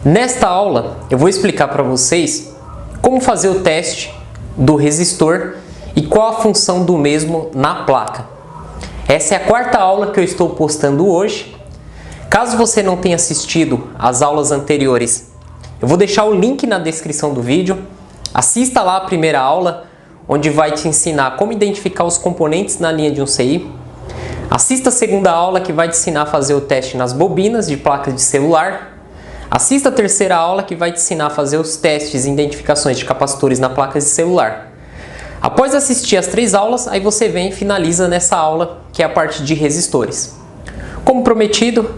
Nesta aula eu vou explicar para vocês como fazer o teste do resistor e qual a função do mesmo na placa. Essa é a quarta aula que eu estou postando hoje. Caso você não tenha assistido às aulas anteriores, eu vou deixar o link na descrição do vídeo. Assista lá a primeira aula, onde vai te ensinar como identificar os componentes na linha de um CI. Assista a segunda aula, que vai te ensinar a fazer o teste nas bobinas de placas de celular. Assista a terceira aula, que vai te ensinar a fazer os testes e identificações de capacitores na placa de celular. Após assistir as três aulas, aí você vem e finaliza nessa aula, que é a parte de resistores. Como prometido,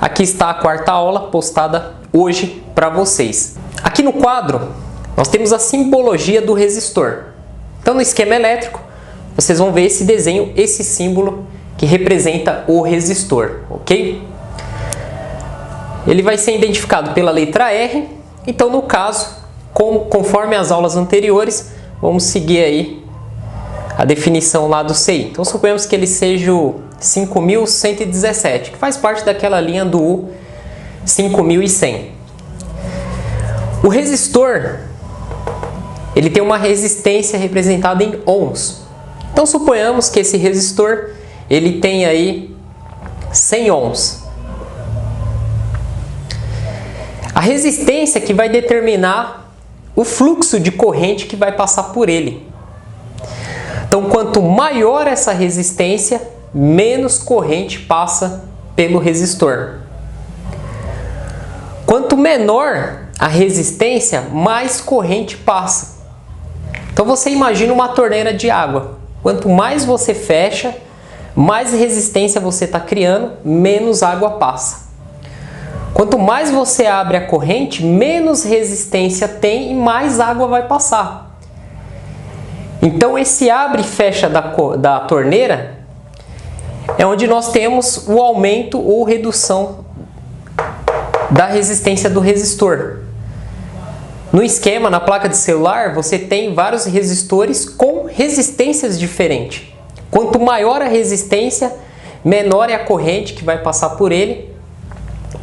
aqui está a quarta aula postada hoje para vocês. Aqui no quadro, nós temos a simbologia do resistor. Então, no esquema elétrico, vocês vão ver esse desenho, esse símbolo que representa o resistor, ok? Ele vai ser identificado pela letra R. Então, no caso, conforme as aulas anteriores, vamos seguir aí a definição lá do CI. Então, suponhamos que ele seja o 5117, que faz parte daquela linha do 5100. O resistor, ele tem uma resistência representada em ohms. Então, suponhamos que esse resistor, ele tem aí 100 ohms. A resistência que vai determinar o fluxo de corrente que vai passar por ele. Então, quanto maior essa resistência, menos corrente passa pelo resistor. Quanto menor a resistência, mais corrente passa. Então, você imagina uma torneira de água. Quanto mais você fecha, mais resistência você está criando, menos água passa. Quanto mais você abre a corrente, menos resistência tem e mais água vai passar. Então, esse abre e fecha da torneira é onde nós temos o aumento ou redução da resistência do resistor. No esquema, na placa de celular, você tem vários resistores com resistências diferentes. Quanto maior a resistência, menor é a corrente que vai passar por ele.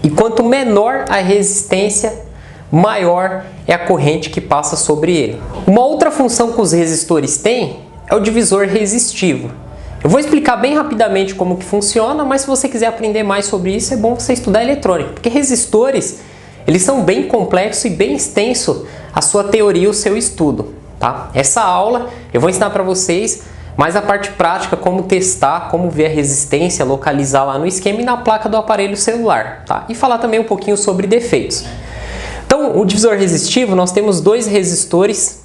E quanto menor a resistência, maior é a corrente que passa sobre ele. Uma outra função que os resistores têm é o divisor resistivo. Eu vou explicar bem rapidamente como que funciona, mas se você quiser aprender mais sobre isso, é bom você estudar eletrônica, porque resistores, eles são bem complexos e bem extenso a sua teoria e o seu estudo, tá? Essa aula eu vou ensinar para vocês mais a parte prática, como testar, como ver a resistência, localizar lá no esquema e na placa do aparelho celular, tá? E falar também um pouquinho sobre defeitos. Então, o divisor resistivo, nós temos dois resistores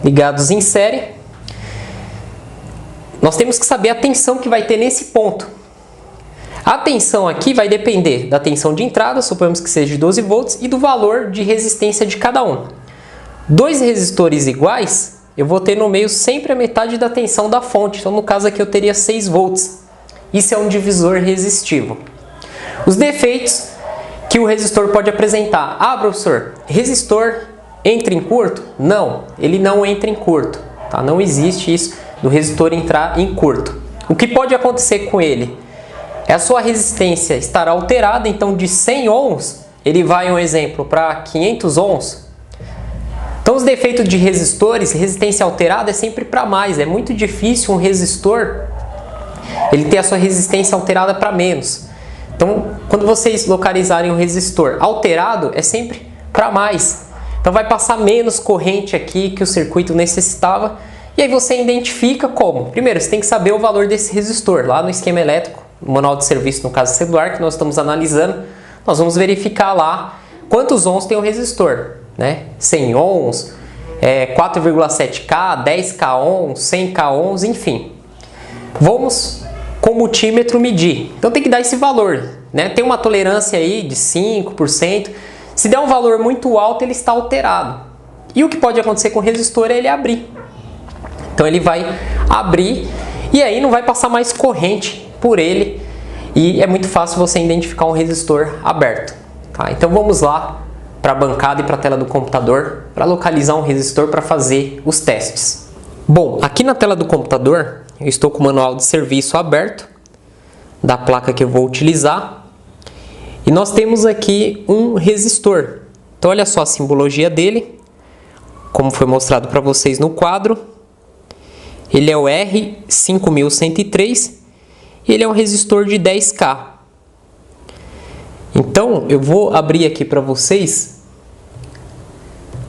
ligados em série. Nós temos que saber a tensão que vai ter nesse ponto. A tensão aqui vai depender da tensão de entrada, suponhamos que seja de 12 volts, e do valor de resistência de cada um. Dois resistores iguais, eu vou ter no meio sempre a metade da tensão da fonte. Então, no caso aqui, eu teria 6 volts. Isso é um divisor resistivo. Os defeitos que o resistor pode apresentar. Ah, professor, resistor entra em curto? Não, ele não entra em curto. Tá? Não existe isso do resistor entrar em curto. O que pode acontecer com ele é a sua resistência estar alterada. Então, de 100 ohms, ele vai, um exemplo, para 500 ohms. Então, os defeitos de resistores, resistência alterada é sempre para mais. É muito difícil um resistor ele ter a sua resistência alterada para menos. Então, quando vocês localizarem um resistor alterado, é sempre para mais. Então, vai passar menos corrente aqui que o circuito necessitava. E aí você identifica como? Primeiro, você tem que saber o valor desse resistor. Lá no esquema elétrico, no manual de serviço, no caso celular, que nós estamos analisando, nós vamos verificar lá quantos ohms tem o resistor, né? 100 ohms, 4,7K, 10K ohms, 100K ohms, enfim. Vamos com o multímetro medir. Então tem que dar esse valor, né? Tem uma tolerância aí de 5%. Se der um valor muito alto, ele está alterado. E o que pode acontecer com o resistor é ele abrir. Então ele vai abrir e aí não vai passar mais corrente por ele. E é muito fácil você identificar um resistor aberto. Tá? Então vamos lá para a bancada e para a tela do computador para localizar um resistor para fazer os testes. Bom, aqui na tela do computador eu estou com o manual de serviço aberto da placa que eu vou utilizar. E nós temos aqui um resistor. Então olha só a simbologia dele, como foi mostrado para vocês no quadro. Ele é o R5103 e ele é um resistor de 10K. Então eu vou abrir aqui para vocês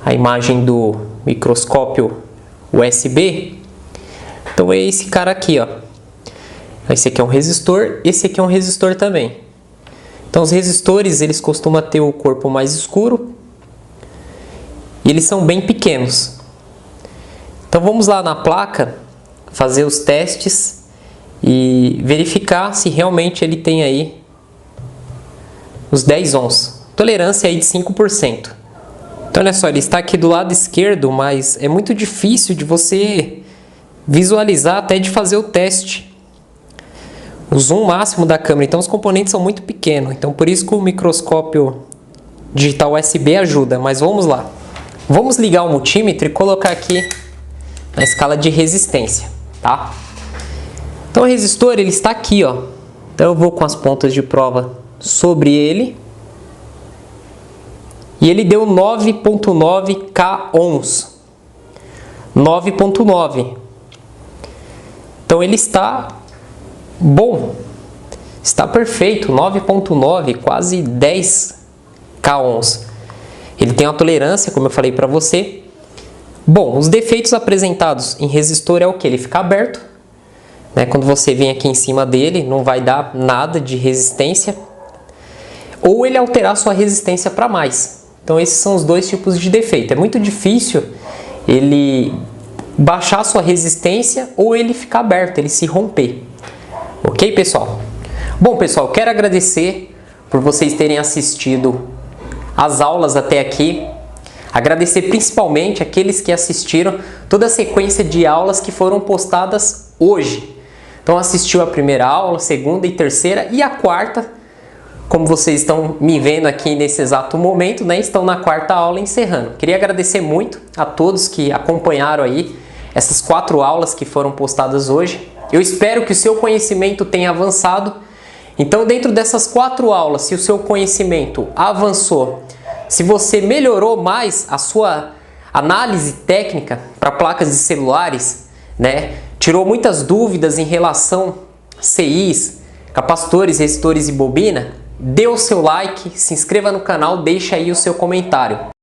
a imagem do microscópio USB. Então é esse cara aqui, ó. Esse aqui é um resistor, esse aqui é um resistor também. Então os resistores, eles costumam ter o corpo mais escuro e eles são bem pequenos. Então vamos lá na placa fazer os testes e verificar se realmente ele tem aí os 10 ohms. Tolerância aí de 5%. Então olha só, ele está aqui do lado esquerdo, mas é muito difícil de você visualizar até de fazer o teste. O zoom máximo da câmera, então os componentes são muito pequenos. Então por isso que o microscópio digital USB ajuda. Mas vamos lá. Vamos ligar o multímetro e colocar aqui na escala de resistência, tá? Então o resistor, ele está aqui, ó. Então eu vou com as pontas de prova sobre ele. E ele deu 9.9 K ohms. 9.9. Então ele está bom. Está perfeito. 9.9, quase 10 K ohms. Ele tem uma tolerância, como eu falei para você. Bom, os defeitos apresentados em resistor é o que? Ele fica aberto, né? Quando você vem aqui em cima dele, não vai dar nada de resistência. Ou ele alterar sua resistência para mais. Então esses são os dois tipos de defeito. É muito difícil ele baixar sua resistência ou ele ficar aberto, ele se romper. Ok, pessoal? Bom, pessoal, quero agradecer por vocês terem assistido as aulas até aqui. Agradecer principalmente aqueles que assistiram toda a sequência de aulas que foram postadas hoje. Então assistiu a primeira aula, segunda e terceira e a quarta. Como vocês estão me vendo aqui nesse exato momento, né, estão na quarta aula encerrando. Queria agradecer muito a todos que acompanharam aí essas 4 aulas que foram postadas hoje. Eu espero que o seu conhecimento tenha avançado. Então, dentro dessas 4 aulas, se o seu conhecimento avançou, se você melhorou mais a sua análise técnica para placas de celulares, né, tirou muitas dúvidas em relação a CIs, capacitores, resistores e bobina, dê o seu like, se inscreva no canal, deixe aí o seu comentário.